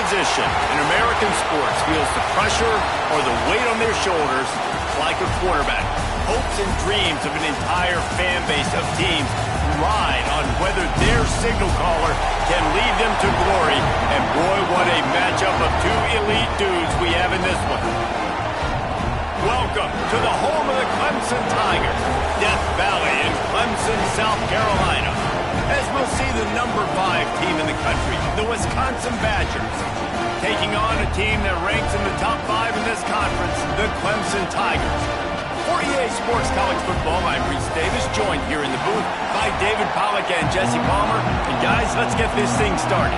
position in American sports feels the pressure or the weight on their shoulders like a quarterback. Hopes and dreams of an entire fan base of teams ride on whether their signal caller can lead them to glory. And boy, what a matchup of two elite dudes we have in this one. Welcome to the home of the Clemson Tigers, Death Valley in Clemson, South Carolina. As we'll see the number 5 team in the country, the Wisconsin Badgers, taking on a team that ranks in the top 5 in this conference, the Clemson Tigers. For EA Sports College Football, I'm Reese Davis, joined here in the booth by David Pollack and Jesse Palmer. And guys, let's get this thing started.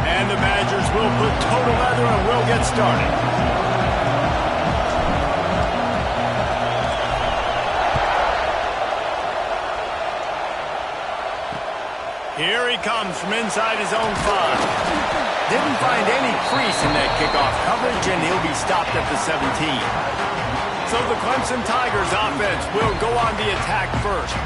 And the Badgers will put total leather and we'll get started. Here he comes from inside his own 5. Didn't find any crease in that kickoff coverage, and he'll be stopped at the 17. So the Clemson Tigers offense will go on the attack first.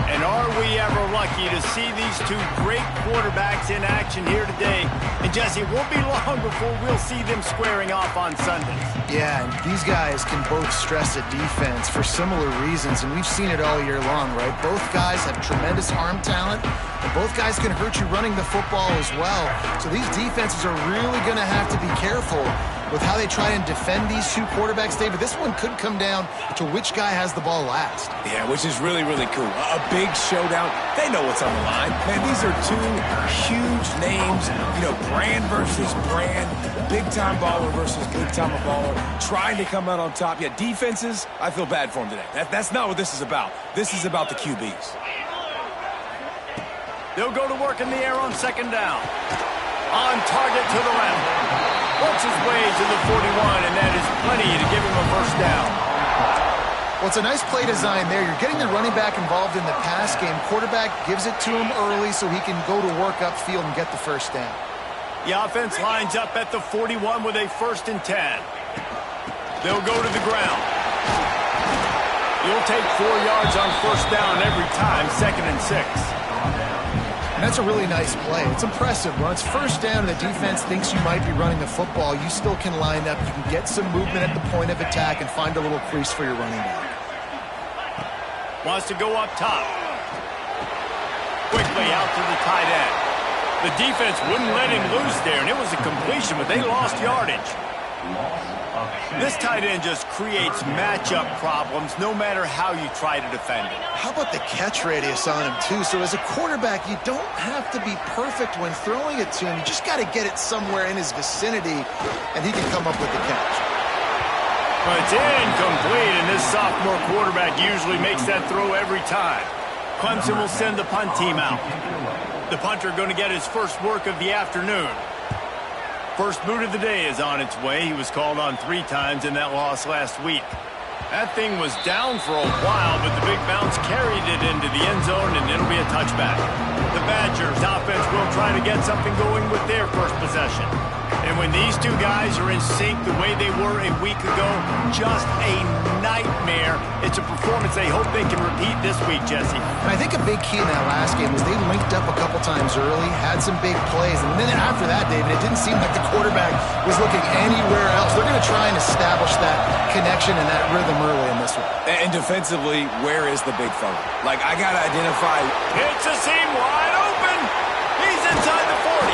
And are we ever lucky to see these two great quarterbacks in action here today? And Jesse, it won't be long before we'll see them squaring off on Sundays. Yeah, and these guys can both stress a defense for similar reasons, and we've seen it all year long, right? Both guys have tremendous arm talent, and both guys can hurt you running the football as well. So these defenses are really going to have to be careful with how they try and defend these two quarterbacks, David. This one could come down to which guy has the ball last. Yeah, which is really, really cool. A big showdown. They know what's on the line. Man, these are two huge names, brand versus brand, big-time baller versus big-time baller, trying to come out on top. Yeah, defenses, I feel bad for them today. That's not what this is about. This is about the QBs. They'll go to work in the air on second down. On target to the left. Works his way to the 41, and that is plenty to give him a first down. Well, it's a nice play design there. You're getting the running back involved in the pass game. Quarterback gives it to him early so he can go to work upfield and get the first down. The offense lines up at the 41 with a 1st and 10. They'll go to the ground. You'll take 4 yards on first down every time, 2nd and 6. And that's a really nice play. It's impressive. When it's first down and the defense thinks you might be running the football, you still can line up. You can get some movement at the point of attack and find a little crease for your running back. Wants to go up top. Quickly out to the tight end. The defense wouldn't let him loose there, and it was a completion, but they lost yardage. This tight end just creates matchup problems no matter how you try to defend it. How about the catch radius on him, too? So as a quarterback, you don't have to be perfect when throwing it to him. You just got to get it somewhere in his vicinity, and he can come up with the catch. But it's incomplete, and this sophomore quarterback usually makes that throw every time. Clemson will send the punt team out. The punter going to get his first work of the afternoon. First boot of the day is on its way. He was called on 3 times in that loss last week. That thing was down for a while, but the big bounce carried it into the end zone, and it'll be a touchback. The Badgers offense will try to get something going with their first possession. And when these two guys are in sync the way they were a week ago, just a nightmare. It's a performance they hope they can repeat this week, Jesse. And I think a big key in that last game was they linked up a couple times early, had some big plays, and then after that, David, it didn't seem like the quarterback was looking anywhere else. They're going to try and establish that connection and that rhythm early in this one. And defensively, where is the big fella? Like, I got to identify. It's a seam wide open. He's inside the 40.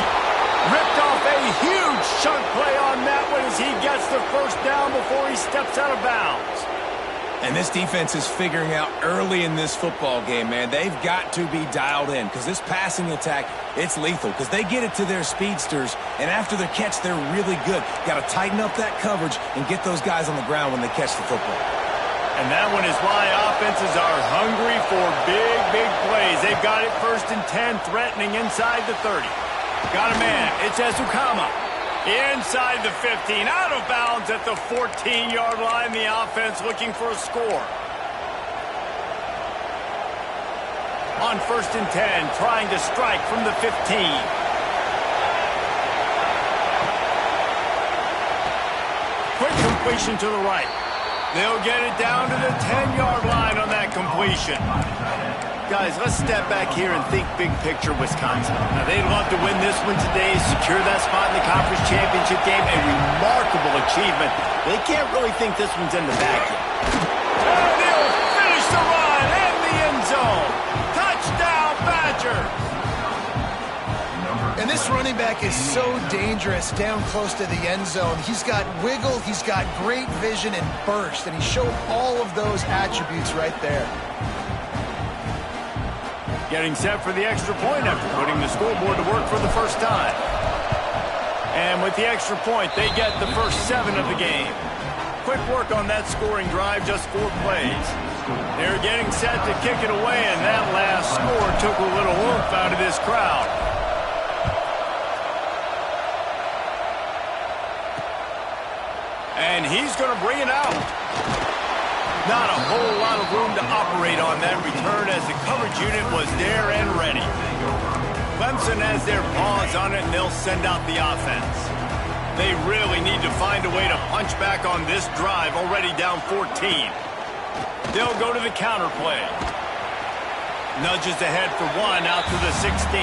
Ripped off a huge chunk play on that one as he gets the first down before he steps out of bounds. And this defense is figuring out early in this football game, man. They've got to be dialed in because this passing attack, it's lethal because they get it to their speedsters, and after the catch, they're really good. Got to tighten up that coverage and get those guys on the ground when they catch the football. And that one is why offenses are hungry for big, big plays. They've got it 1st and 10, threatening inside the 30. Got a man. It's Ezukama. Inside the 15. Out of bounds at the 14-yard line. The offense looking for a score. On 1st and 10, trying to strike from the 15. Quick completion to the right. They'll get it down to the 10-yard line on that completion. Guys, let's step back here and think big picture Wisconsin. Now, they'd love to win this one today, secure that spot in the conference championship game, a remarkable achievement. They can't really think this one's in the bag yet. And he'll finish the run in the end zone. Touchdown, Badger! And this running back is so dangerous down close to the end zone. He's got wiggle, he's got great vision and burst, and he showed all of those attributes right there. Getting set for the extra point after putting the scoreboard to work for the first time. And with the extra point, they get the first 7 of the game. Quick work on that scoring drive, just 4 plays. They're getting set to kick it away, and that last score took a little oomph out of this crowd. And he's going to bring it out. Not a whole lot of room to operate on that return as the coverage unit was there and ready. Clemson has their paws on it, and they'll send out the offense. They really need to find a way to punch back on this drive, already down 14. They'll go to the counter play. Nudges ahead for 1 out to the 16.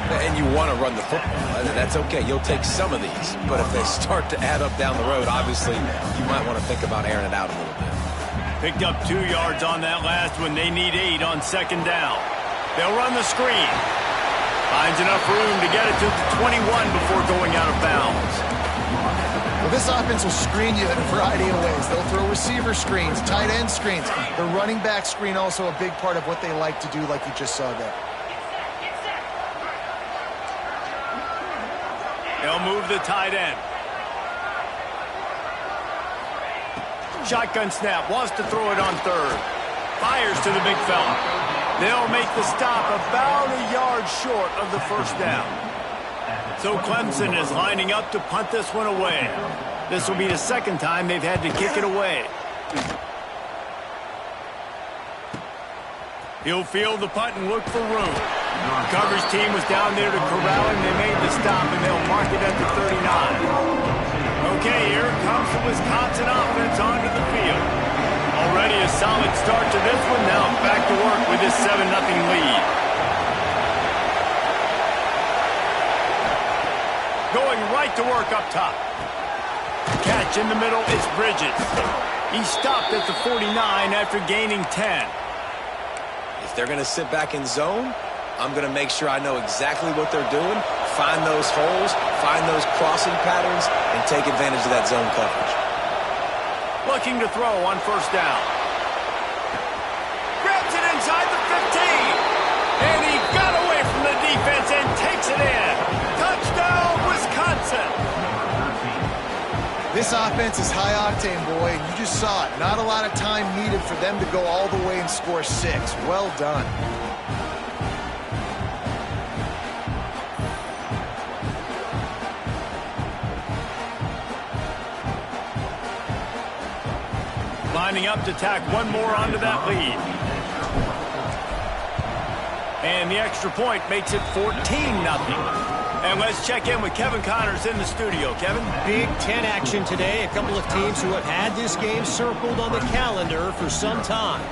And you want to run the football. That's okay. You'll take some of these. But if they start to add up down the road, obviously, you might want to think about airing it out a little bit. Picked up 2 yards on that last one. They need 8 on second down. They'll run the screen. Finds enough room to get it to the 21 before going out of bounds. Well, this offense will screen you in a variety of ways. They'll throw receiver screens, tight end screens. The running back screen also a big part of what they like to do, like you just saw there. They'll move the tight end. Shotgun snap, wants to throw it on third. Fires to the big fella. They'll make the stop about a yard short of the first down. So Clemson is lining up to punt this one away. This will be the second time they've had to kick it away. He'll field the punt and look for room. The coverage team was down there to corral him. They made the stop, and they'll mark it at the 39. Okay, here comes the Wisconsin offense onto the field. Already a solid start to this one. Now back to work with this 7-0 lead. Going right to work up top. Catch in the middle is Bridges. He stopped at the 49 after gaining 10. If they're going to sit back in zone, I'm going to make sure I know exactly what they're doing, find those holes, find those crossing patterns, and take advantage of that zone coverage. Looking to throw on first down. Grabs it inside the 15. And he got away from the defense and takes it in. Touchdown, Wisconsin. This offense is high octane, boy, and you just saw it. Not a lot of time needed for them to go all the way and score 6. Well done. Lining up to tack one more onto that lead. And the extra point makes it 14-0. And let's check in with Kevin Connors in the studio. Kevin? Big Ten action today. A couple of teams who have had this game circled on the calendar for some time.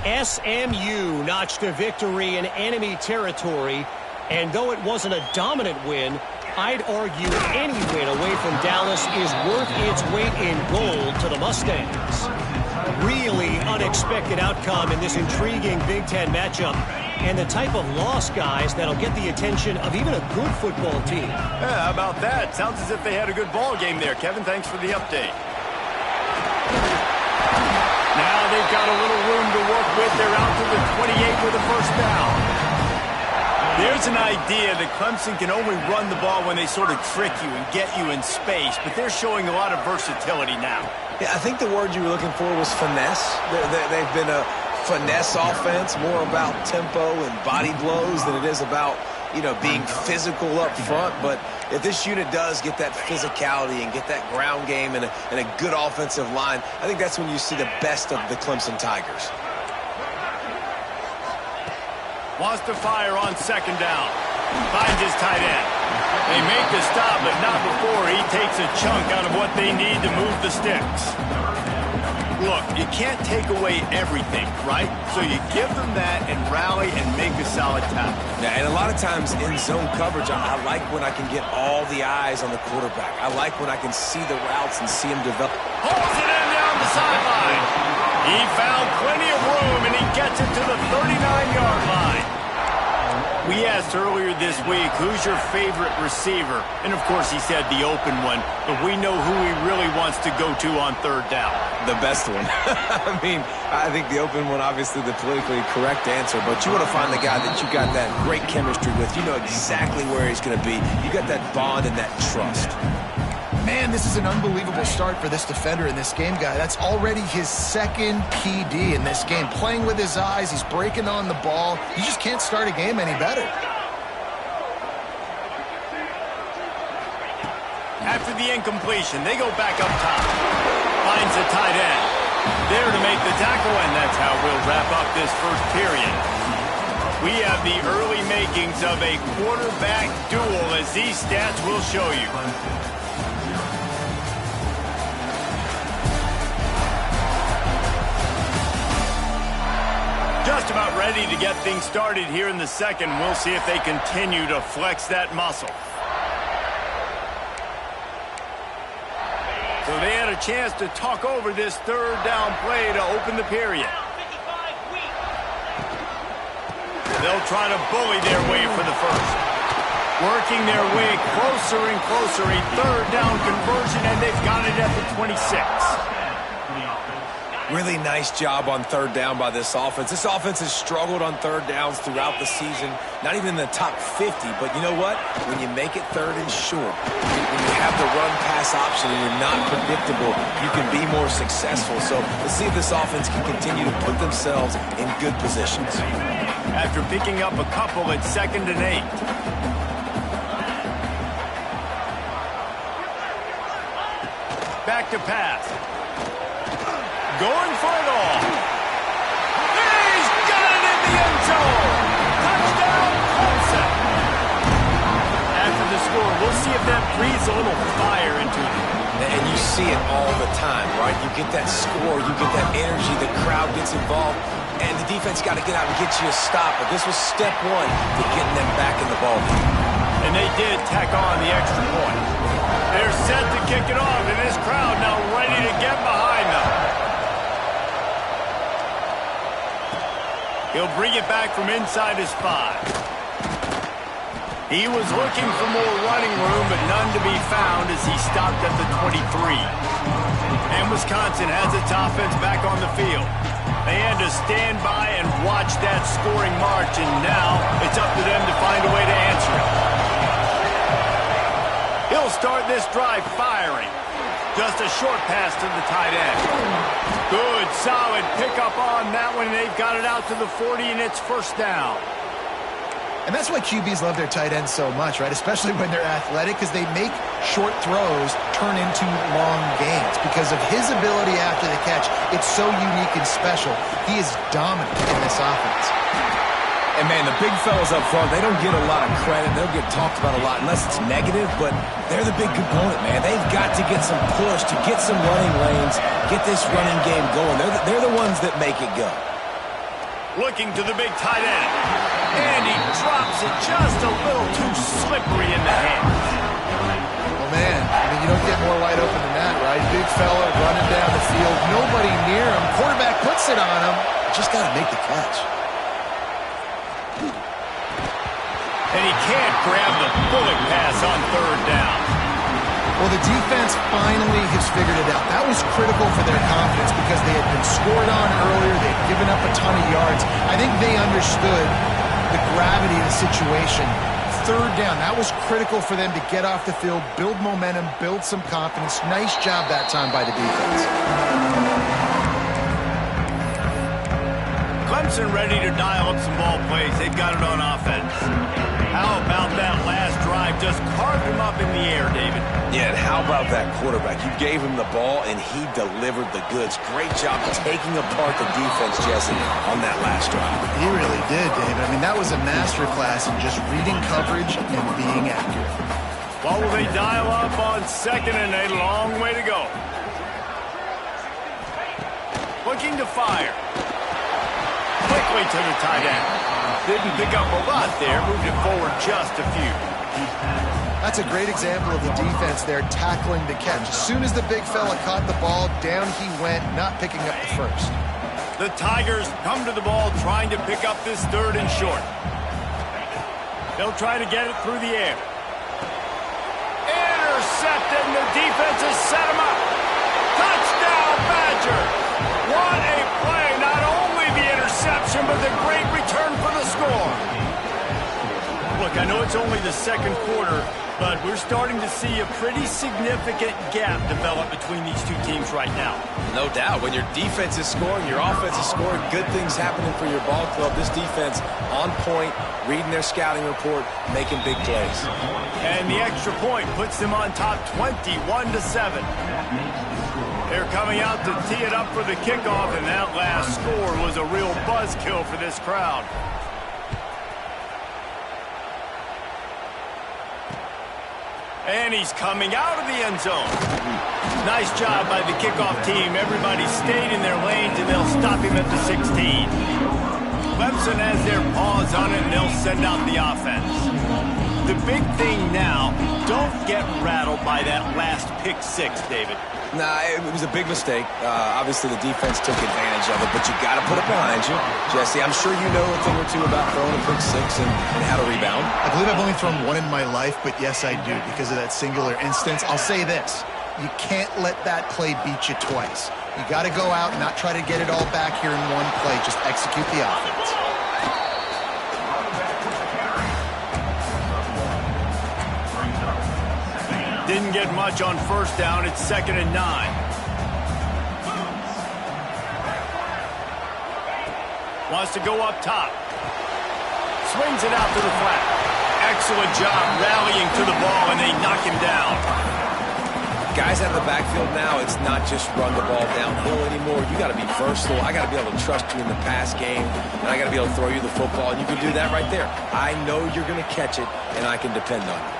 SMU notched a victory in enemy territory. And though it wasn't a dominant win, I'd argue any win away from Dallas is worth its weight in gold to the Mustangs. Really unexpected outcome in this intriguing Big Ten matchup, and the type of loss, guys, that'll get the attention of even a good football team. Yeah, how about that? Sounds as if they had a good ball game there. Kevin, thanks for the update. Now they've got a little room to work with. They're out to the 28 with a first down. There's an idea that Clemson can only run the ball when they sort of trick you and get you in space, but they're showing a lot of versatility now. Yeah, I think the word you were looking for was finesse. They've been a finesse offense, more about tempo and body blows than it is about, being physical up front. But if this unit does get that physicality and get that ground game and a good offensive line, I think that's when you see the best of the Clemson Tigers. Wants to fire on second down. Finds his tight end. They make the stop, but not before he takes a chunk out of what they need to move the sticks. Look, you can't take away everything, right? So you give them that and rally and make a solid tackle. Yeah, and a lot of times in zone coverage, I like when I can get all the eyes on the quarterback. I like when I can see the routes and see him develop. Pulls it in down the sideline. He found plenty of room, and he gets it to the 39-yard line. We asked earlier this week, who's your favorite receiver? And, of course, he said the open one, but we know who he really wants to go to on third down. The best one. I mean, I think the open one, obviously the politically correct answer, but you want to find the guy that you got that great chemistry with. You know exactly where he's going to be. You got that bond and that trust. Man, this is an unbelievable start for this defender in this game, guy. That's already his second PD in this game. Playing with his eyes, he's breaking on the ball. You just can't start a game any better. After the incompletion, they go back up top. Finds the tight end. There to make the tackle, and that's how we'll wrap up this first period. We have the early makings of a quarterback duel, as these stats will show you. Just about ready to get things started here in the second. We'll see if they continue to flex that muscle. So they had a chance to talk over this third down play to open the period. They'll try to bully their way for the first. Working their way closer and closer. A third down conversion, and they've got it at the 26. Really nice job on third down by this offense. This offense has struggled on third downs throughout the season. Not even in the top 50, but you know what? When you make it third and short, when you have the run-pass option and you're not predictable, you can be more successful. So let's see if this offense can continue to put themselves in good positions. After picking up a couple at 2nd and 8. Back to pass. Going for it all. He's got it in the end zone. Touchdown, Clemson. After the score, we'll see if that breathes a little fire into them. And you see it all the time, right? You get that score, you get that energy, the crowd gets involved, and the defense got to get out and get you a stop. But this was step one to getting them back in the ballgame. And they did tack on the extra point. They're set to kick it off, and this crowd now ready to get behind them. He'll bring it back from inside his 5. He was looking for more running room, but none to be found as he stopped at the 23. And Wisconsin has its offense back on the field. They had to stand by and watch that scoring march, and now it's up to them to find a way to answer it. He'll start this drive firing. Just a short pass to the tight end. Good, solid pickup on that one. They've got it out to the 40, and it's first down. And that's why QBs love their tight ends so much, right? Especially when they're athletic, because they make short throws turn into long gains. Because of his ability after the catch, it's so unique and special. He is dominant in this offense. And, man, the big fellas up front, they don't get a lot of credit. They don't get talked about a lot unless it's negative, but they're the big component, man. They've got to get some push, to get some running lanes, get this running game going. They're the ones that make it go. Looking to the big tight end. And he drops it just a little too slippery in the hands. Well, man, I mean, you don't get more wide open than that, right? Big fella running down the field, nobody near him. Quarterback puts it on him. Just got to make the catch. And he can't grab the bullet pass on third down. Well, the defense finally has figured it out. That was critical for their confidence because they had been scored on earlier. They had given up a ton of yards. I think they understood the gravity of the situation. Third down, that was critical for them to get off the field, build momentum, build some confidence. Nice job that time by the defense. Clemson ready to dial up some ball plays. They've got it on offense. How about that last drive? Just carved him up in the air, David. Yeah, and how about that quarterback? You gave him the ball, and he delivered the goods. Great job taking apart the defense, Jesse, on that last drive. He really did, David. I mean, that was a masterclass in just reading coverage and being accurate. What will they dial up on 2nd and a long way to go? looking to fire. Quickly to the tight end. Didn't pick up a lot there, moved it forward just a few. That's a great example of the defense there tackling the catch. As soon as the big fella caught the ball, down he went, not picking up the first. The Tigers come to the ball trying to pick up this third and short. They'll try to get it through the air. Intercepted, and the defense has set him up. Touchdown, Badger! What a play! Not only the interception, but the great return for the score. Look, I know it's only the second quarter, but we're starting to see a pretty significant gap develop between these two teams right now. No doubt. When your defense is scoring, your offense is scoring, good things happening for your ball club. This defense on point, reading their scouting report, making big plays. And the extra point puts them on top 21-7. They're coming out to tee it up for the kickoff, and that last score was a real buzzkill for this crowd. And he's coming out of the end zone. Nice job by the kickoff team. Everybody stayed in their lanes, and they'll stop him at the 16. Clemson has their paws on it, and they'll send out the offense. The big thing now, don't get rattled by that last pick six, David. Nah, it was a big mistake. Obviously, the defense took advantage of it, but you got to put it behind you. Jesse, I'm sure you know a thing or two about throwing a pick six and how to rebound. I believe I've only thrown one in my life, but yes, I do, because of that singular instance. I'll say this. You can't let that play beat you twice. You got to go out and not try to get it all back here in one play. Just execute the offense. Didn't get much on first down. It's 2nd and 9. Wants to go up top. Swings it out to the flat. Excellent job rallying to the ball, and they knock him down. Guys out of the backfield now, it's not just run the ball downhill anymore. You got to be versatile. I got to be able to trust you in the pass game, and I got to be able to throw you the football, and you can do that right there. I know you're going to catch it, and I can depend on you.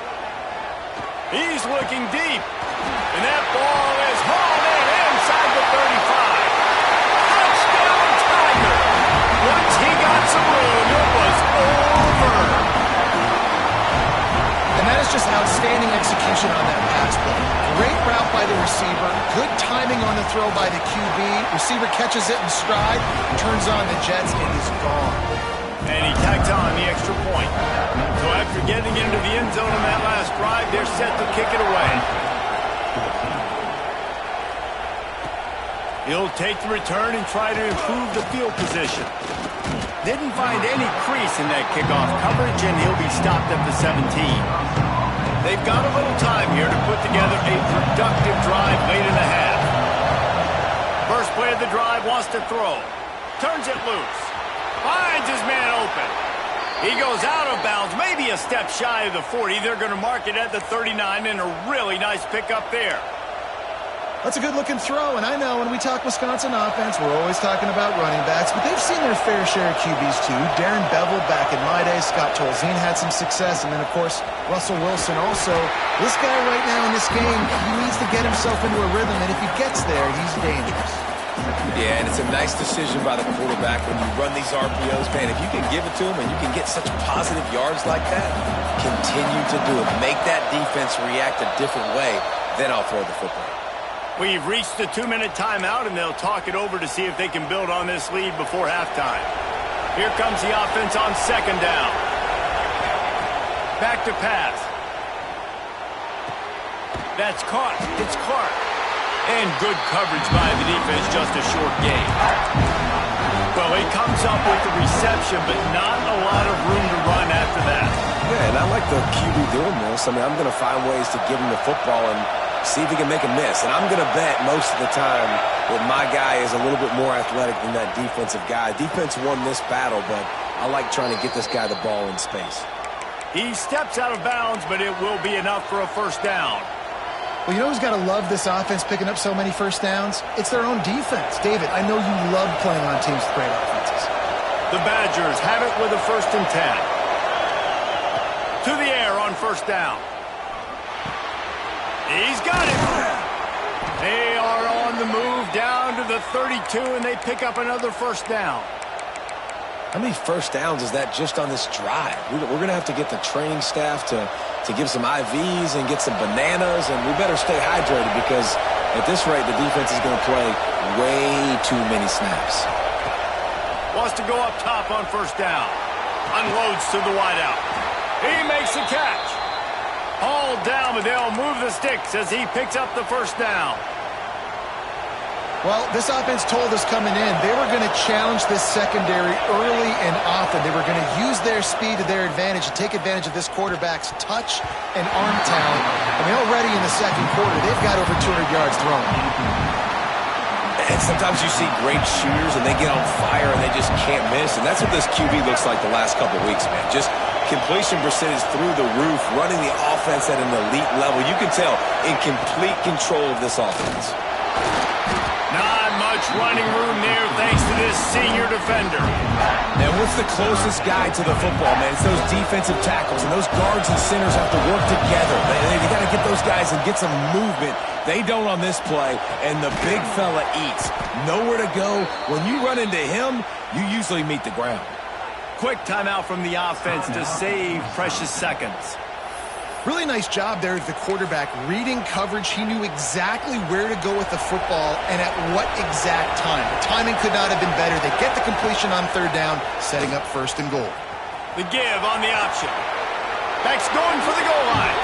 He's looking deep, and that ball is hauled in inside the 35. Touchdown, Tiger! Once he got some room, it was over. And that is just outstanding execution on that pass play. Great route by the receiver, good timing on the throw by the QB. Receiver catches it in stride, turns on the jets, and he's gone. And he tags on the extra point. So after getting into the end zone on that last drive, they're set to kick it away. He'll take the return and try to improve the field position. Didn't find any crease in that kickoff coverage, and he'll be stopped at the 17. They've got a little time here to put together a productive drive late in the half. First play of the drive, wants to throw. Turns it loose. Finds his man open. He goes out of bounds, maybe a step shy of the 40. They're going to mark it at the 39, and a really nice pickup there. That's a good-looking throw, and I know when we talk Wisconsin offense, we're always talking about running backs, but they've seen their fair share of QBs too. Darren Bevel back in my day, Scott Tolzien had some success, and then, of course, Russell Wilson also. This guy right now in this game, he needs to get himself into a rhythm, and if he gets there, he's dangerous. Yeah, and it's a nice decision by the quarterback when you run these RPOs. Man, if you can give it to him and you can get such positive yards like that, continue to do it. Make that defense react a different way, then I'll throw the football. We've reached the 2-minute timeout, and they'll talk it over to see if they can build on this lead before halftime. Here comes the offense on 2nd down. Back to pass. That's caught. It's Clark. And good coverage by the defense, just a short gain. Well, he comes up with the reception, but not a lot of room to run after that. Yeah, and I like the QB doing this. I mean, I'm going to find ways to give him the football and see if he can make a miss. And I'm going to bet most of the time that my guy is a little bit more athletic than that defensive guy. Defense won this battle, but I like trying to get this guy the ball in space. He steps out of bounds, but it will be enough for a first down. Well, you know who's got to love this offense picking up so many first downs? It's their own defense. David, I know you love playing on teams with great offenses. The Badgers have it with a 1st and 10. To the air on first down. He's got it. They are on the move down to the 32, and they pick up another first down. How many first downs is that just on this drive? We're going to have to get the training staff to give some IVs and get some bananas, and we better stay hydrated because at this rate, the defense is going to play way too many snaps. Wants to go up top on first down. Unloads to the wideout. He makes the catch. Hauled down, but they'll move the sticks as he picks up the first down. Well, this offense told us coming in they were going to challenge this secondary early and often. They were going to use their speed to their advantage and take advantage of this quarterback's touch and arm talent. I mean, already in the second quarter, they've got over 200 yards thrown. And sometimes you see great shooters and they get on fire and they just can't miss. And that's what this QB looks like the last couple weeks, man. Just completion percentage through the roof, running the offense at an elite level. You can tell in complete control of this offense. Not much running room there thanks to this senior defender. And what's the closest guy to the football, man? It's those defensive tackles, and those guards and centers have to work together. They got to get those guys and get some movement. They don't on this play, and the big fella eats. Nowhere to go. When you run into him, you usually meet the ground. Quick timeout from the offense to save precious seconds. Really nice job there at the quarterback. Reading coverage, he knew exactly where to go with the football and at what exact time. The timing could not have been better. They get the completion on third down, setting up first and goal. The give on the option. Back's going for the goal line.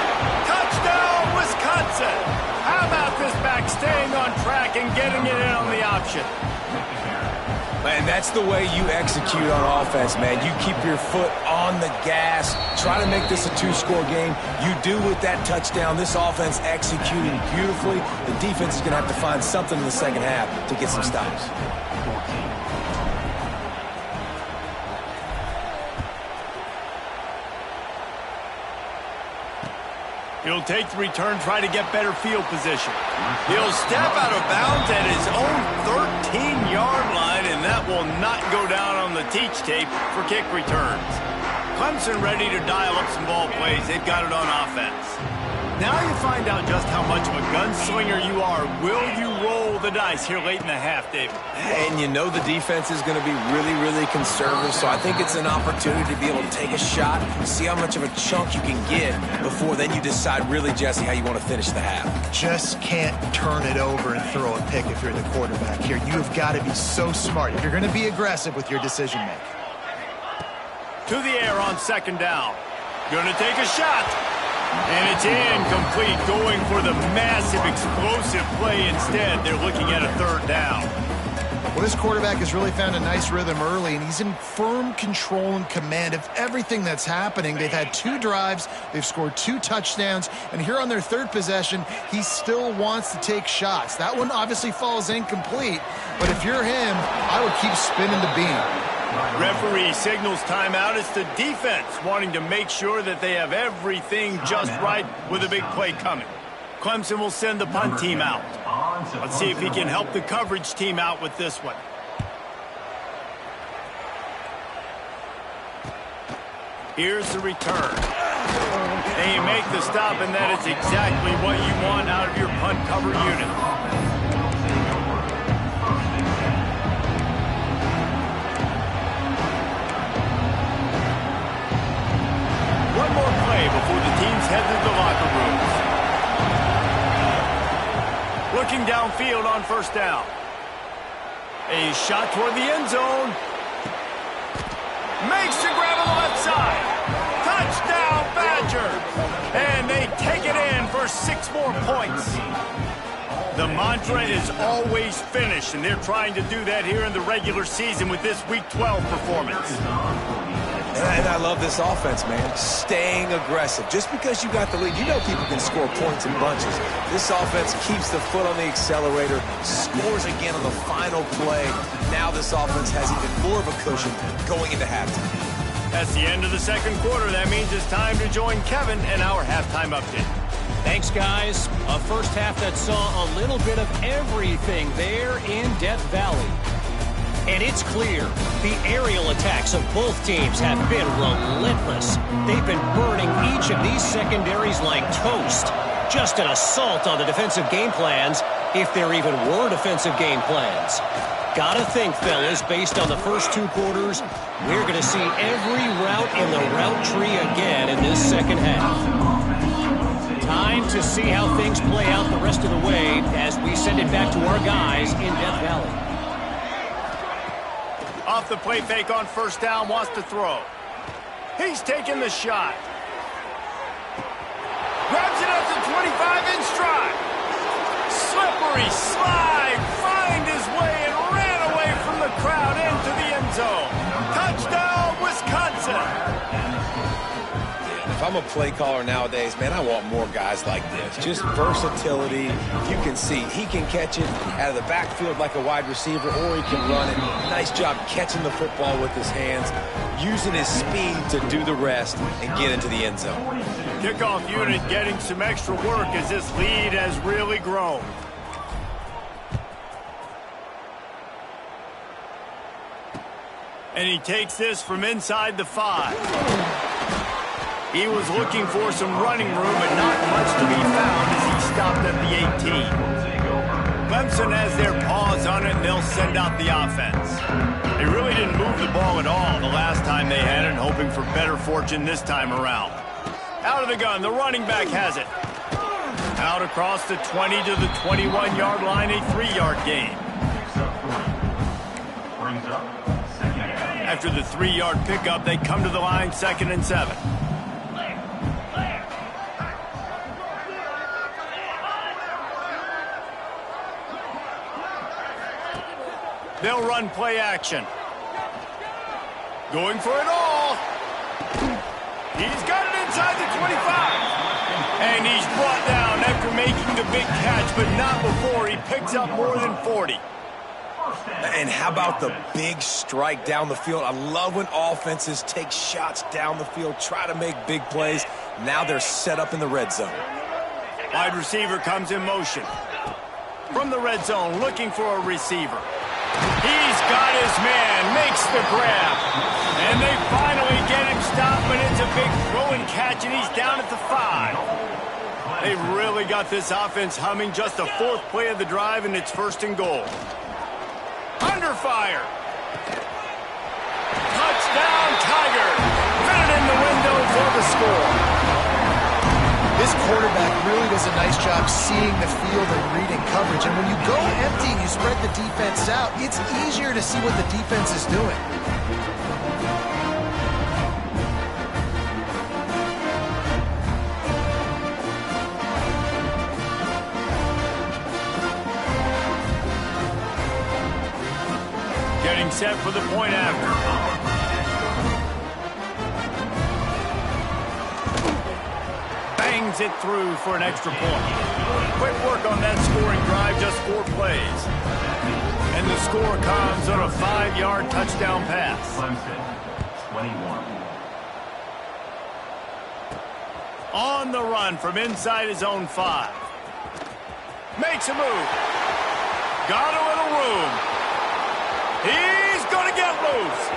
Touchdown, Wisconsin! How about this back staying on track and getting it in on the option? Man, that's the way you execute on offense, man. You keep your foot on the gas. Try to make this a two-score game. You do with that touchdown. This offense executing beautifully. The defense is going to have to find something in the second half to get some stops. He'll take the return, try to get better field position. He'll step out of bounds at his own 13-yard line, and that will not go down on the teach tape for kick returns. Clemson ready to dial up some ball plays. They've got it on offense. Now you find out just how much of a gunslinger you are. Will you roll the dice here late in the half, David? And you know the defense is going to be really, really conservative, so I think it's an opportunity to be able to take a shot, see how much of a chunk you can get before then you decide really, Jesse, how you want to finish the half. Just can't turn it over and throw a pick if you're the quarterback here. You've got to be so smart if you're going to be aggressive with your decision-making. To the air on second down. Going to take a shot. And it's incomplete, going for the massive, explosive play instead. They're looking at a third down. Well, this quarterback has really found a nice rhythm early, and he's in firm control and command of everything that's happening. They've had 2 drives, they've scored 2 touchdowns, and here on their third possession, he still wants to take shots. That one obviously falls incomplete, but if you're him, I would keep spinning the beam. Referee signals timeout. It's the defense wanting to make sure that they have everything just right with a big play coming. Clemson will send the punt team out. Let's see if he can help the coverage team out with this one. Here's the return. And you make the stop, and that is exactly what you want out of your punt cover unit. One more play before the teams head to the locker rooms. Looking downfield on first down. A shot toward the end zone. Makes the grab on the left side. Touchdown, Badgers. And they take it in for 6 more points. The mantra is always finish, and they're trying to do that here in the regular season with this Week 12 performance. And I love this offense, man. Staying aggressive. Just because you got the lead, you know people can score points in bunches. This offense keeps the foot on the accelerator, scores again on the final play. Now this offense has even more of a cushion going into halftime. That's the end of the second quarter. That means it's time to join Kevin and our halftime update. Thanks, guys. A first half that saw a little bit of everything there in Death Valley. And it's clear the aerial attacks of both teams have been relentless. They've been burning each of these secondaries like toast. Just an assault on the defensive game plans, if there even were defensive game plans. Gotta think, fellas, based on the first 2 quarters, we're going to see every route in the route tree again in this second half. Time to see how things play out the rest of the way as we send it back to our guys in Death Valley. Off the play fake on first down, wants to throw. He's taking the shot. Grabs it up to 25 in stride. Slippery slide, find his way and ran away from the crowd into the end zone. Touchdown, Wisconsin. If I'm a play caller nowadays, man, I want more guys like this. Just versatility. You can see he can catch it out of the backfield like a wide receiver, or he can run it. Nice job catching the football with his hands, using his speed to do the rest and get into the end zone. Kickoff unit getting some extra work as this lead has really grown. And he takes this from inside the 5. He was looking for some running room, but not much to be found as he stopped at the 18. Clemson has their paws on it, and they'll send out the offense. They really didn't move the ball at all the last time they had it, hoping for better fortune this time around. Out of the gun, the running back has it. Out across the 20 to the 21-yard line, a 3-yard gain. After the 3-yard pickup, they come to the line 2nd and 7. They'll run play action. Going for it all. He's got it inside the 25. And he's brought down after making the big catch, but not before he picks up more than 40. And how about the big strike down the field? I love when offenses take shots down the field, try to make big plays. Now they're set up in the red zone. Wide receiver comes in motion. From the red zone, looking for a receiver. He's got his man, makes the grab. And they finally get him stopped, but it's a big throw and catch, and he's down at the 5. They really got this offense humming. Just the 4th play of the drive, and it's 1st and goal. Under fire. Touchdown, Tiger. Fit it in the window for the score. This quarterback really does a nice job seeing the field and reading coverage. And when you go empty and you spread the defense out, it's easier to see what the defense is doing. Getting set for the point after. Bangs it through for an extra point. Quick work on that scoring drive, just 4 plays. And the score comes on a 5-yard touchdown pass. Clemson, 21. On the run from inside his own 5. Makes a move. Got a little room. He's going to get loose.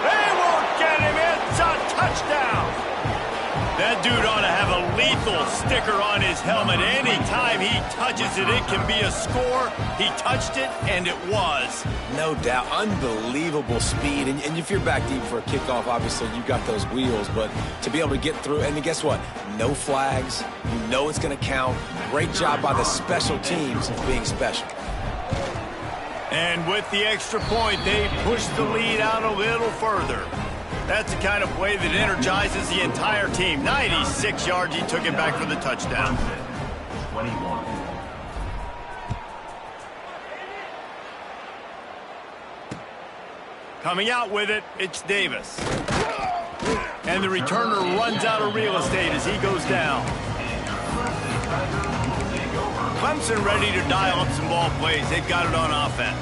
They won't get him. It's a touchdown. That dude ought to have a lethal sticker on his helmet. Anytime he touches it, it can be a score. He touched it, and it was. No doubt. Unbelievable speed. And if you're back deep for a kickoff, obviously you got those wheels. But to be able to get through, and guess what? No flags. You know it's going to count. Great job by the special teams of being special. And with the extra point, they push the lead out a little further. That's the kind of play that energizes the entire team. 96 yards, he took it back for the touchdown. 21. Coming out with it, it's Davis. And the returner runs out of real estate as he goes down. Clemson ready to dial up some ball plays. They've got it on offense.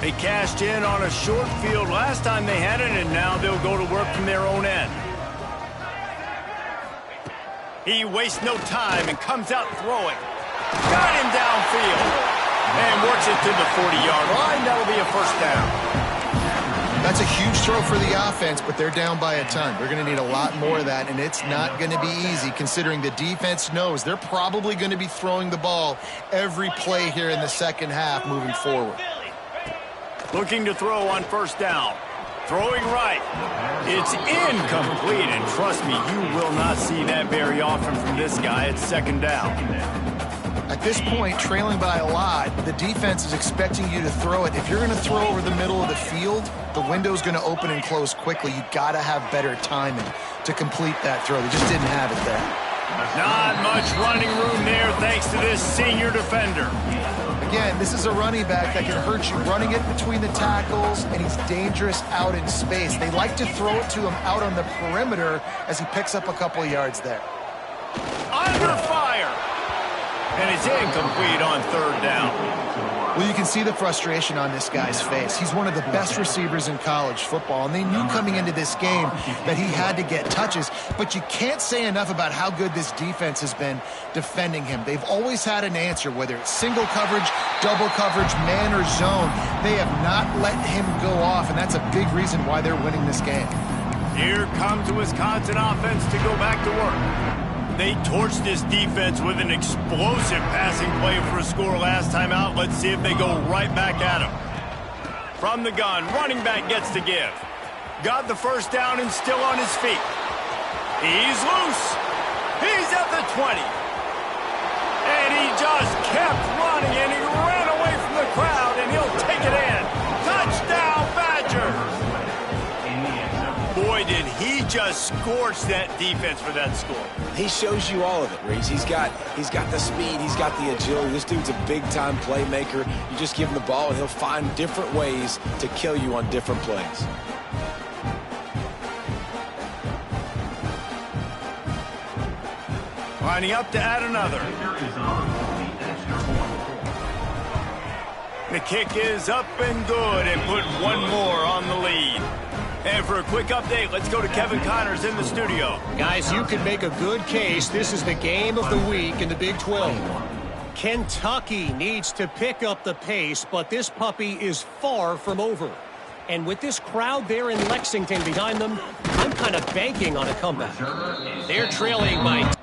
They cashed in on a short field last time they had it, and now they'll go to work from their own end. He wastes no time and comes out throwing. Got him downfield. And works it to the 40-yard line. That'll be a 1st down. That's a huge throw for the offense, but they're down by a ton. They're going to need a lot more of that, and it's not going to be easy considering the defense knows they're probably going to be throwing the ball every play here in the second half moving forward. Looking to throw on first down. Throwing right. It's incomplete, and trust me, you will not see that very often from this guy. It's second down. At this point, trailing by a lot, the defense is expecting you to throw it. If you're going to throw over the middle of the field, the window's going to open and close quickly. You got to have better timing to complete that throw. They just didn't have it there. Not much running room there thanks to this senior defender. Again, this is a running back that can hurt you running it between the tackles, and he's dangerous out in space. They like to throw it to him out on the perimeter as he picks up a couple of yards there. Under fire. And it's incomplete on third down. Well, you can see the frustration on this guy's face. He's one of the best receivers in college football, and they knew coming into this game that he had to get touches, but you can't say enough about how good this defense has been defending him. They've always had an answer, whether it's single coverage, double coverage, man or zone. They have not let him go off, and that's a big reason why they're winning this game. Here comes the Wisconsin offense to go back to work. They torched this defense with an explosive passing play for a score last time out. Let's see if they go right back at him. From the gun, running back gets to give. Got the first down and still on his feet. He's loose. He's at the 20. And he just kept running, and he ran away from the crowd, and he'll take it in. Touchdown, Badgers! Boy, did he just scorch that defense for that score. He shows you all of it, Reese. He's got the speed, he's got the agility. This dude's a big-time playmaker. You just give him the ball, and he'll find different ways to kill you on different plays. Lining up to add another. The kick is up and good, and put one more on the lead. And for a quick update, let's go to Kevin Connors in the studio. Guys, you can make a good case. This is the game of the week in the Big 12. Kentucky needs to pick up the pace, but this puppy is far from over. And with this crowd there in Lexington behind them, I'm kind of banking on a comeback. They're trailing by...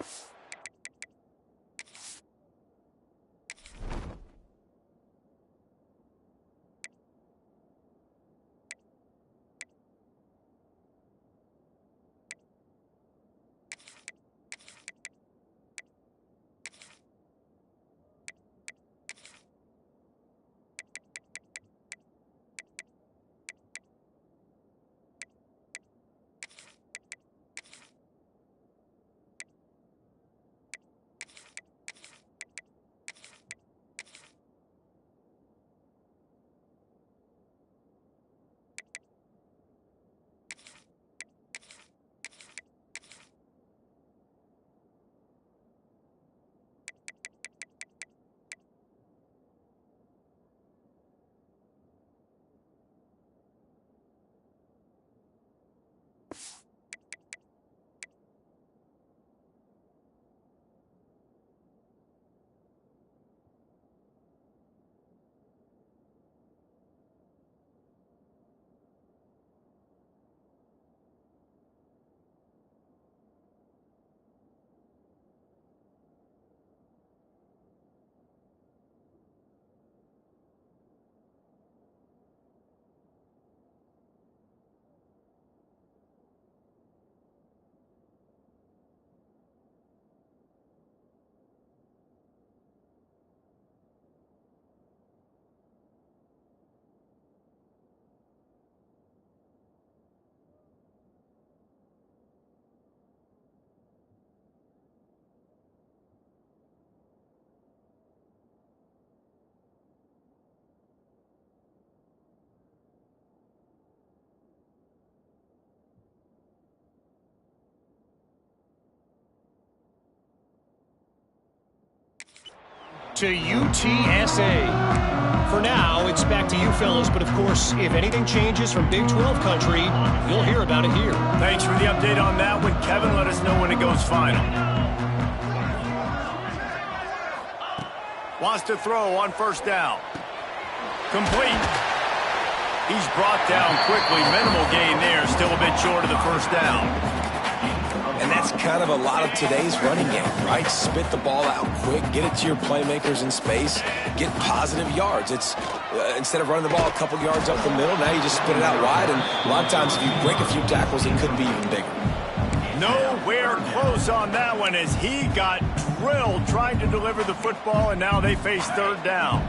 to UTSA. For now, it's back to you fellas, but of course, if anything changes from Big 12 country, you'll hear about it here. Thanks for the update on that one, Kevin. Let us know when it goes final. Wants to throw on first down. Complete. He's brought down quickly. Minimal gain there. Still a bit short of the first down. And that's kind of a lot of today's running game, right? Spit the ball out quick, get it to your playmakers in space, get positive yards. It's instead of running the ball a couple yards up the middle, now you just spit it out wide, and a lot of times if you break a few tackles, it could be even bigger. Nowhere close on that one as he got drilled trying to deliver the football, and now they face third down.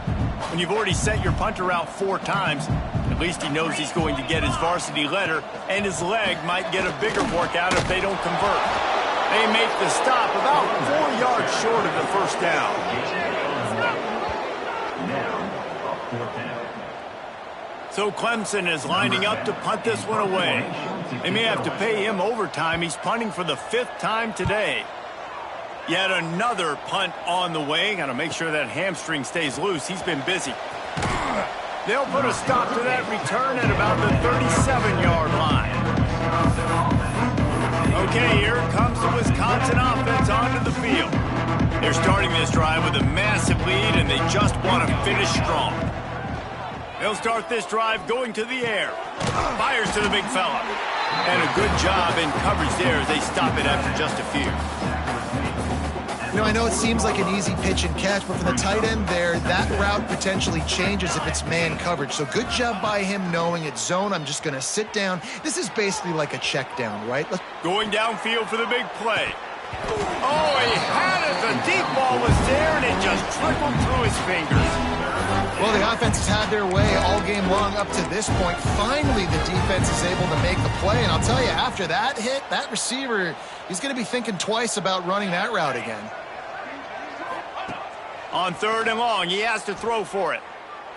When you've already sent your punter out 4 times, at least he knows he's going to get his varsity letter, and his leg might get a bigger workout if they don't convert. They make the stop about 4 yards short of the first down. So Clemson is lining up to punt this one away. They may have to pay him overtime. He's punting for the 5th time today. Yet another punt on the way. Got to make sure that hamstring stays loose. He's been busy. They'll put a stop to that return at about the 37-yard line. Okay, here comes the Wisconsin offense onto the field. They're starting this drive with a massive lead, and they just want to finish strong. They'll start this drive going to the air. Fires to the big fella. And a good job in coverage there as they stop it after just a few. You know, I know it seems like an easy pitch and catch, but for the tight end there, that route potentially changes if it's man coverage. So good job by him knowing it's zone. I'm just going to sit down. This is basically like a check down, right? Going downfield for the big play. Oh, he had it. The deep ball was there, and it just trickled through his fingers. Well, the offense has had their way all game long up to this point. Finally, the defense is able to make the play. And I'll tell you, after that hit, that receiver, he's going to be thinking twice about running that route again. On 3rd and long, he has to throw for it.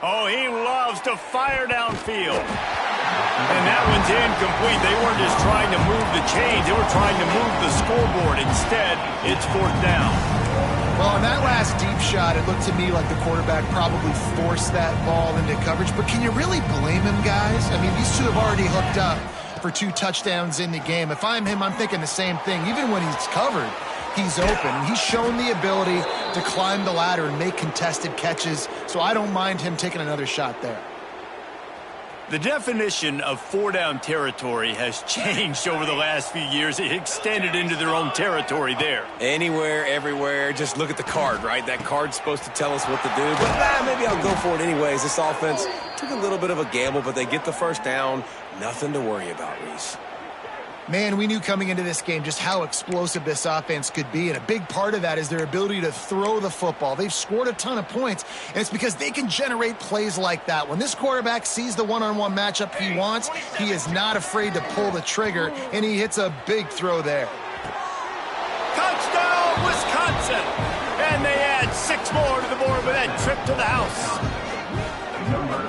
Oh, he loves to fire downfield. And that one's incomplete. They weren't just trying to move the chains. They were trying to move the scoreboard. Instead, it's 4th down. Well, in that last deep shot, it looked to me like the quarterback probably forced that ball into coverage. But can you really blame him, guys? I mean, these two have already hooked up for 2 touchdowns in the game. If I'm him, I'm thinking the same thing. Even when he's covered, he's open. And he's shown the ability to climb the ladder and make contested catches. So I don't mind him taking another shot there. The definition of 4-down territory has changed over the last few years. It extended into their own territory there. Anywhere, everywhere, just look at the card, right? That card's supposed to tell us what to do, but maybe I'll go for it anyways. This offense took a little bit of a gamble, but they get the first down. Nothing to worry about, Reese. Man, we knew coming into this game just how explosive this offense could be, and a big part of that is their ability to throw the football. They've scored a ton of points, and it's because they can generate plays like that. When this quarterback sees the one-on-one matchup he wants, he is not afraid to pull the trigger, and he hits a big throw there. Touchdown, Wisconsin! And they add 6 more to the board with that trip to the house.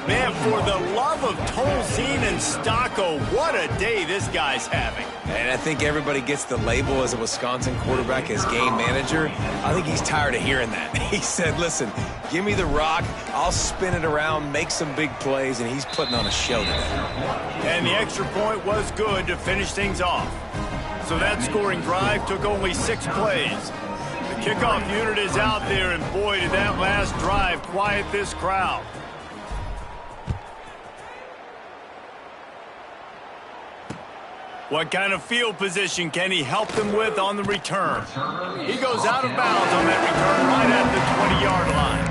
Man, for the love of Tolzien and Stocco, what a day this guy's having. And I think everybody gets the label as a Wisconsin quarterback as game manager. I think he's tired of hearing that. He said, listen, give me the rock, I'll spin it around, make some big plays, and he's putting on a show today. And the extra point was good to finish things off. So that scoring drive took only 6 plays. The kickoff unit is out there, and boy, did that last drive quiet this crowd. What kind of field position can he help them with on the return? He goes out of bounds on that return right at the 20-yard line.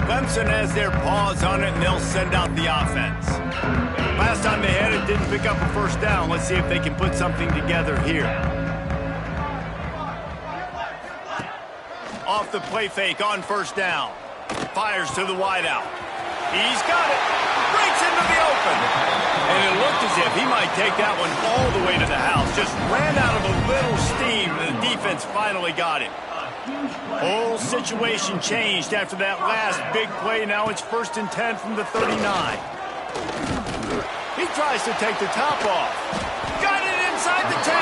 Clemson has their paws on it, and they'll send out the offense. Last time they had it, didn't pick up a first down. Let's see if they can put something together here. Off the play fake on first down. Fires to the wideout. He's got it. Breaks into the open. And it looked as if he might take that one all the way to the house. Just ran out of a little steam, and the defense finally got him. Whole situation changed after that last big play. Now it's 1st and 10 from the 39. He tries to take the top off. Got it inside the 10.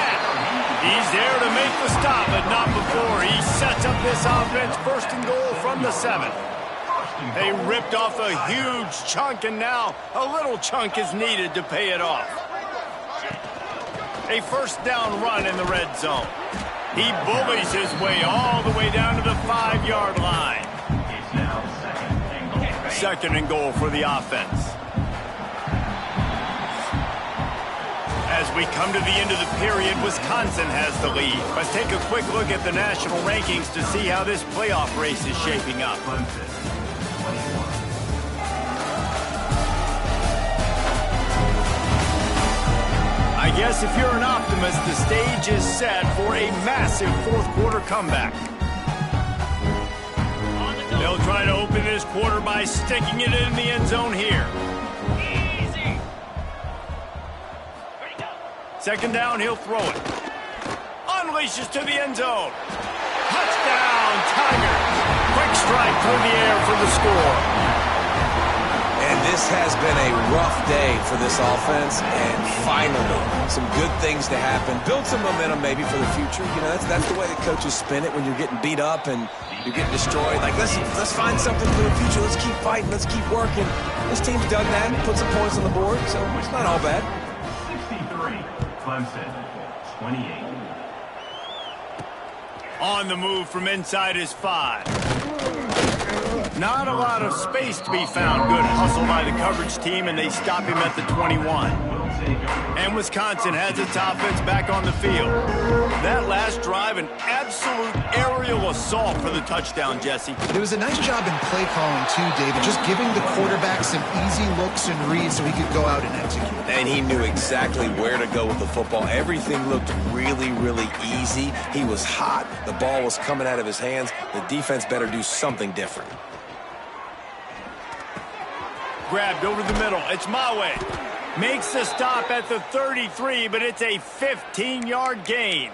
He's there to make the stop, but not before. He sets up this offense 1st and goal from the 7. They ripped off a huge chunk, and now a little chunk is needed to pay it off. A 1st down run in the red zone. He bullies his way all the way down to the 5-yard line. 2nd and goal for the offense. As we come to the end of the period, Wisconsin has the lead. Let's take a quick look at the national rankings to see how this playoff race is shaping up. Clemson, 21. I guess if you're an optimist, the stage is set for a massive fourth-quarter comeback. They'll try to open this quarter by sticking it in the end zone here. Second down, he'll throw it. Unleashes to the end zone. Touchdown, Tigers. Quick strike through the air for the score. And this has been a rough day for this offense, and finally, some good things to happen. Build some momentum maybe for the future. You know, that's the way the coaches spin it when you're getting beat up and you're getting destroyed. Like, let's find something for the future. Let's keep fighting. Let's keep working. This team's done that, put some points on the board, so it's not all bad. 63, Clemson, 28. On the move from inside his 5. Not a lot of space to be found. Good hustle by the coverage team, and they stop him at the 21. And Wisconsin has its offense back on the field. That last drive, an absolute aerial assault for the touchdown, Jesse. It was a nice job in play calling, too, David, just giving the quarterback some easy looks and reads so he could go out and execute. And he knew exactly where to go with the football. Everything looked really, really easy. He was hot. The ball was coming out of his hands. The defense better do something different. Grabbed over the middle. It's Mawe. Makes the stop at the 33, but it's a 15-yard gain.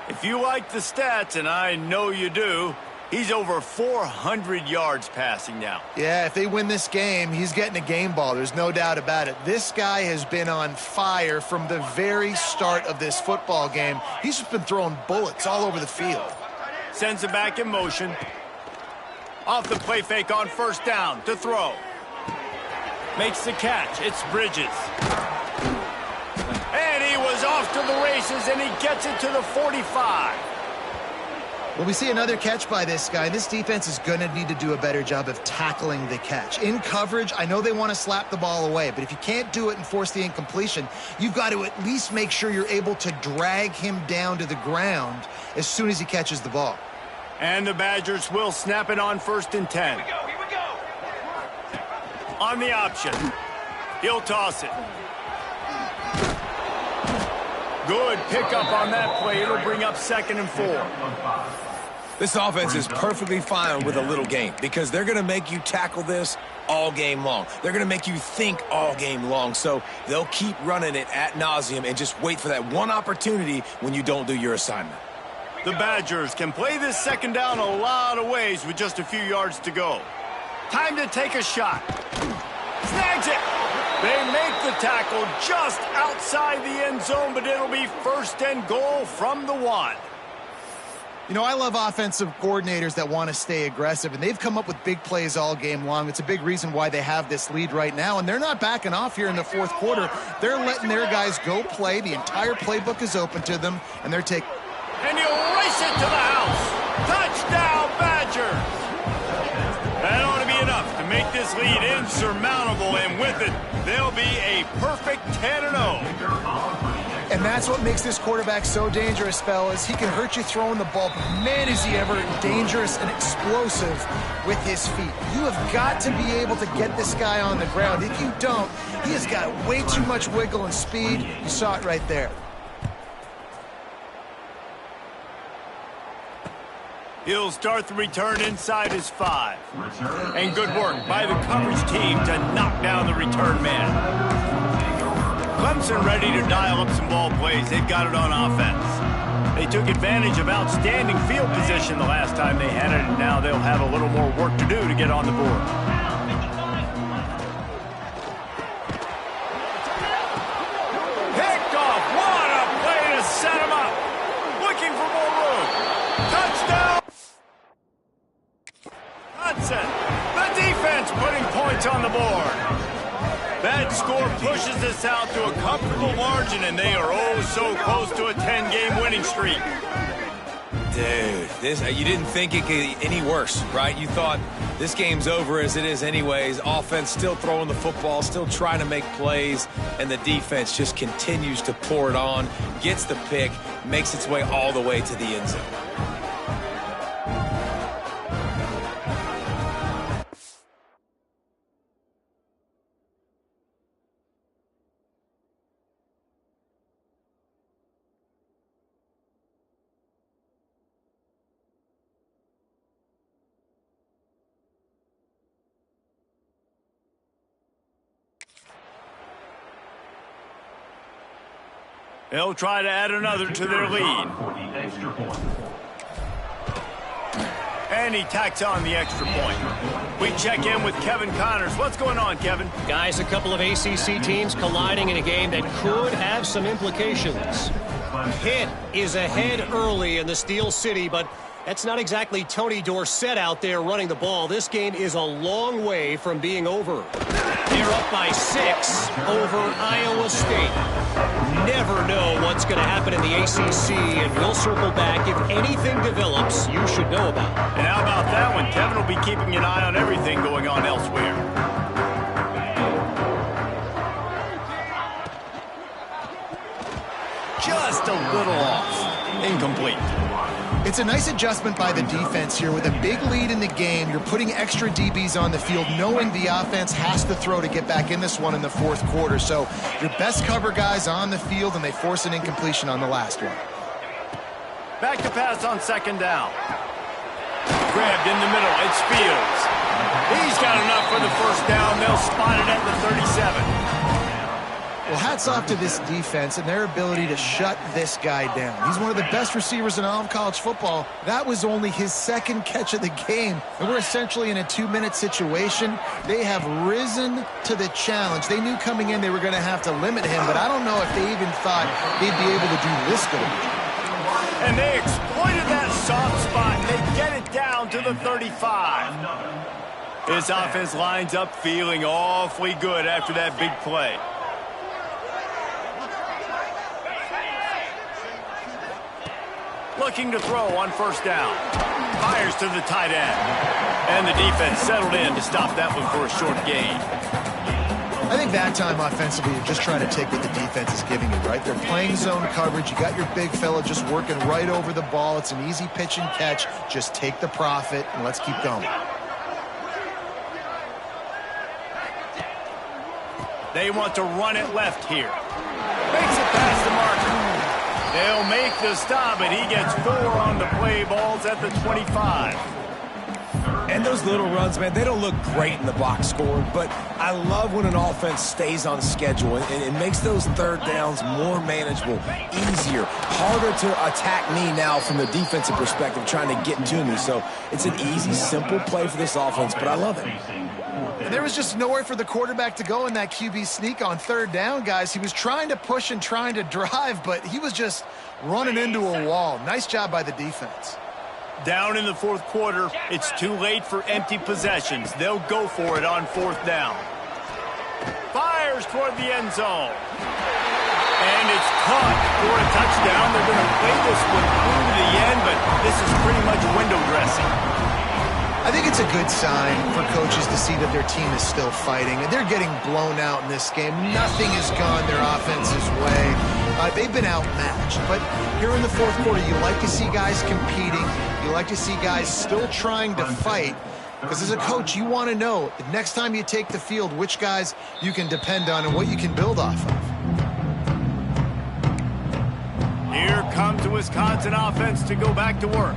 If you like the stats, and I know you do, he's over 400 yards passing now. Yeah, if they win this game, he's getting a game ball. There's no doubt about it. This guy has been on fire from the very start of this football game. He's just been throwing bullets all over the field. Sends it back in motion. Off the play fake on first down to throw. Makes the catch. It's Bridges. And he was off to the races, and he gets it to the 45. Well, we see another catch by this guy. This defense is going to need to do a better job of tackling the catch. In coverage, I know they want to slap the ball away, but if you can't do it and force the incompletion, you've got to at least make sure you're able to drag him down to the ground as soon as he catches the ball. And the Badgers will snap it on 1st and 10. Here we go. On the option. He'll toss it. Good pickup on that play. It'll bring up 2nd and 4. This offense is perfectly fine with a little game because they're going to make you tackle this all game long. They're going to make you think all game long. So they'll keep running it ad nauseum and just wait for that one opportunity when you don't do your assignment. The Badgers can play this 2nd down a lot of ways with just a few yards to go. Time to take a shot. Snags it. They make the tackle just outside the end zone, but it'll be 1st and goal from the 1. You know, I love offensive coordinators that want to stay aggressive, and they've come up with big plays all game long. It's a big reason why they have this lead right now, and they're not backing off here in the 4th quarter. They're letting their guys go play. The entire playbook is open to them, and they're taking... And he'll race it to the house. Touchdown, Badgers. That ought to be enough to make this lead insurmountable, and with it, they'll be a perfect 10-0. And that's what makes this quarterback so dangerous, fellas. He can hurt you throwing the ball, but man, is he ever dangerous and explosive with his feet. You have got to be able to get this guy on the ground. If you don't, he has got way too much wiggle and speed. You saw it right there. He'll start the return inside his 5. And good work by the coverage team to knock down the return man. Clemson ready to dial up some ball plays. They've got it on offense. They took advantage of outstanding field position the last time they had it, and now they'll have a little more work to do to get on the board. Picked off. What a play to set him up. Looking for more room. Touchdown. The defense putting points on the board. That score pushes us out to a comfortable margin, and they are oh so close to a 10-game winning streak. Dude, you didn't think it could get any worse, right? You thought this game's over as it is anyways. Offense still throwing the football, still trying to make plays, and the defense just continues to pour it on, gets the pick, makes its way all the way to the end zone. They'll try to add another to their lead. And he tacks on the extra point. We check in with Kevin Connors. What's going on, Kevin? Guys, a couple of ACC teams colliding in a game that could have some implications. Pitt is ahead early in the Steel City, but that's not exactly Tony Dorsett out there running the ball. This game is a long way from being over. They're up by 6 over Iowa State. Never know what's going to happen in the ACC, and we'll circle back if anything develops you should know about. And how about that one? Kevin will be keeping an eye on everything going on elsewhere. Just a little off. Incomplete. It's a nice adjustment by the defense here. With a big lead in the game, you're putting extra DBs on the field, knowing the offense has to throw to get back in this one in the fourth quarter. So your best cover guys on the field, and they force an incompletion on the last one. Back to pass on second down. Grabbed in the middle. It's Fields. He's got enough for the first down. They'll spot it at the 37. Well, hats off to this defense and their ability to shut this guy down. He's one of the best receivers in all of college football. That was only his second catch of the game, and we're essentially in a 2-minute situation. They have risen to the challenge. They knew coming in they were going to have to limit him, but I don't know if they even thought they'd be able to do this good. And they exploited that soft spot. They get it down to the 35. This offense lines up feeling awfully good after that big play. Looking to throw on first down. Fires to the tight end. And the defense settled in to stop that one for a short gain. I think that time offensively, you're just trying to take what the defense is giving you, right? They're playing zone coverage. You got your big fella just working right over the ball. It's an easy pitch and catch. Just take the profit, and let's keep going. They want to run it left here. Makes it past the marker. They'll make the stop, and he gets 4 on the play. Balls at the 25. And those little runs, man, they don't look great in the box score, but I love when an offense stays on schedule and it makes those third downs more manageable, easier, harder to attack me now from the defensive perspective trying to get to me. So it's an easy, simple play for this offense, but I love it. And there was just nowhere for the quarterback to go in that QB sneak on third down, guys. He was trying to push and trying to drive, but he was just running into a wall. Nice job by the defense. Down in the fourth quarter, it's too late for empty possessions. They'll go for it on fourth down. Fires toward the end zone. And it's caught for a touchdown. They're going to play this one through to the end, but this is pretty much window dressing. I think it's a good sign for coaches to see that their team is still fighting. And they're getting blown out in this game. Nothing has gone their offense's way. They've been outmatched. But here in the fourth quarter, you like to see guys competing. You like to see guys still trying to fight. Because as a coach, you want to know the next time you take the field which guys you can depend on and what you can build off of. Here comes the Wisconsin offense to go back to work.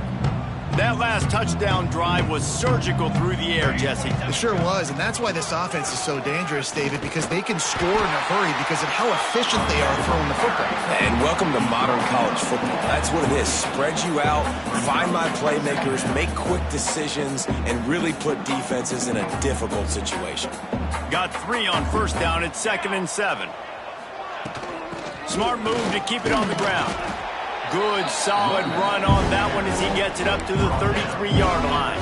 That last touchdown drive was surgical through the air, Jesse. It sure was, and that's why this offense is so dangerous, David, because they can score in a hurry because of how efficient they are throwing the football. And welcome to modern college football. That's what it is. Spread you out, find my playmakers, make quick decisions, and really put defenses in a difficult situation. Got 3 on first down at 2nd and 7. Smart move to keep it on the ground. Good, solid run on that one as he gets it up to the 33-yard line.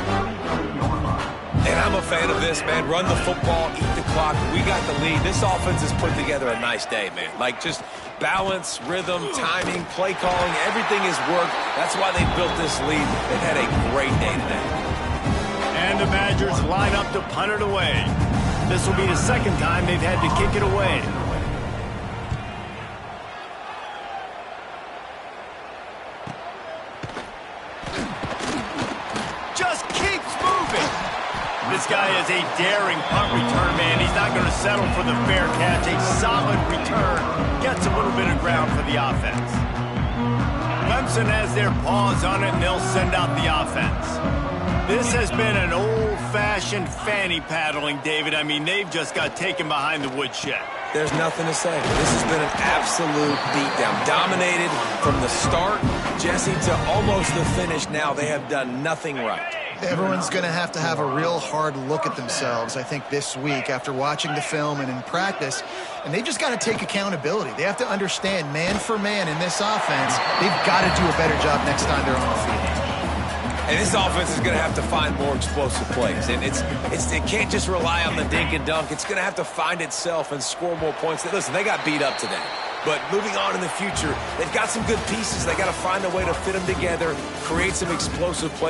And I'm a fan of this, man. Run the football, eat the clock. clock. We got the lead. This offense has put together a nice day, man. Like, just balance, rhythm, timing, play calling, everything has worked. That's why they built this lead. They've had a great day today. And the Badgers line up to punt it away. This will be the second time they've had to kick it away. Just keeps moving. This guy is a daring punt return man. He's not going to settle for the fair catch. A solid return. Gets a little bit of ground for the offense. Clemson has their paws on it, and they'll send out the offense. This has been an old-fashioned fanny paddling, David. I mean, they've just got taken behind the woodshed. There's nothing to say. This has been an absolute beatdown. Dominated from the start, Jesse, to almost the finish now. They have done nothing right. Everyone's going to have a real hard look at themselves, I think, this week after watching the film and in practice. And they've just got to take accountability. They have to understand, man for man in this offense, they've got to do a better job next time they're on the field. And this offense is going to have to find more explosive plays. And it can't just rely on the dink and dunk. It's going to have to find itself and score more points. Listen, they got beat up today. But moving on in the future, they've got some good pieces. They got to find a way to fit them together, create some explosive plays.